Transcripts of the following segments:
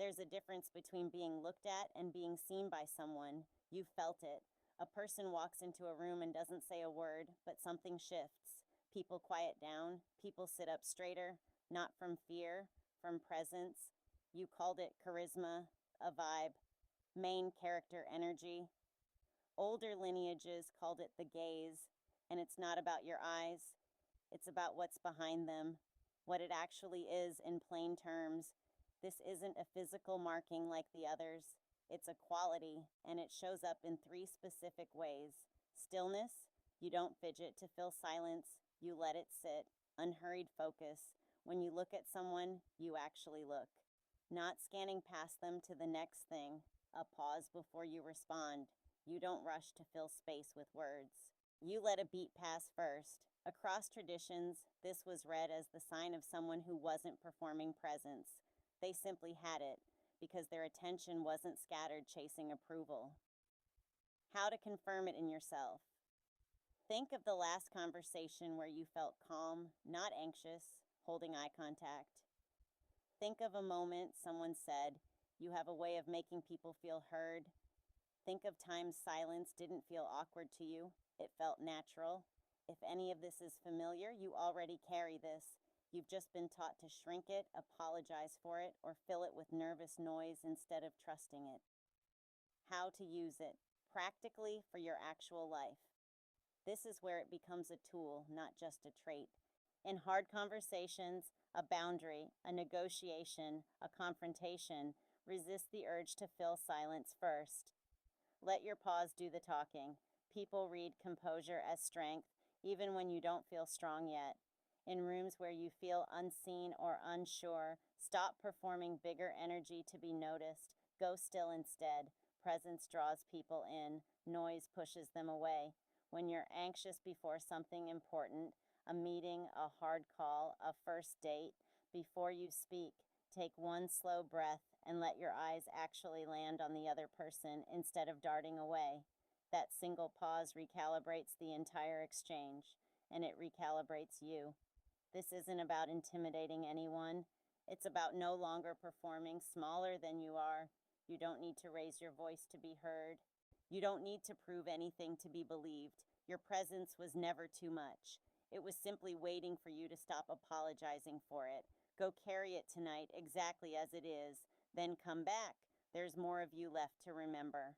There's a difference between being looked at and being seen by someone. You felt it. A person walks into a room and doesn't say a word, but something shifts. People quiet down. People sit up straighter, not from fear, from presence. You called it charisma, a vibe, main character energy. Older lineages called it the gaze, and it's not about your eyes. It's about what's behind them, what it actually is in plain terms. This isn't a physical marking like the others. It's a quality, and it shows up in three specific ways. Stillness, you don't fidget to fill silence, you let it sit. Unhurried focus, when you look at someone, you actually look. Not scanning past them to the next thing, a pause before you respond. You don't rush to fill space with words. You let a beat pass first. Across traditions, this was read as the sign of someone who wasn't performing presence. They simply had it, because their attention wasn't scattered chasing approval. How to confirm it in yourself. Think of the last conversation where you felt calm, not anxious, holding eye contact. Think of a moment someone said, "You have a way of making people feel heard." Think of times silence didn't feel awkward to you. It felt natural. If any of this is familiar, you already carry this. You've just been taught to shrink it, apologize for it, or fill it with nervous noise instead of trusting it. How to use it, practically for your actual life. This is where it becomes a tool, not just a trait. In hard conversations, a boundary, a negotiation, a confrontation, resist the urge to fill silence first. Let your pause do the talking. People read composure as strength, even when you don't feel strong yet. In rooms where you feel unseen or unsure, stop performing bigger energy to be noticed. Go still instead. Presence draws people in. Noise pushes them away. When you're anxious before something important, a meeting, a hard call, a first date, before you speak, take one slow breath and let your eyes actually land on the other person instead of darting away. That single pause recalibrates the entire exchange, and it recalibrates you. This isn't about intimidating anyone. It's about no longer performing smaller than you are. You don't need to raise your voice to be heard. You don't need to prove anything to be believed. Your presence was never too much. It was simply waiting for you to stop apologizing for it. Go carry it tonight exactly as it is. Then come back. There's more of you left to remember.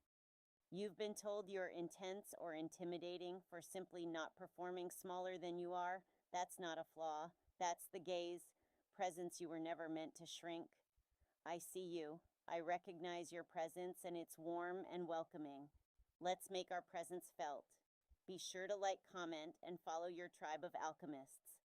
You've been told you're intense or intimidating for simply not performing smaller than you are. That's not a flaw. That's the gaze, presence you were never meant to shrink. I see you. I recognize your presence, and it's warm and welcoming. Let's make our presence felt. Be sure to like, comment, and follow your tribe of alchemists.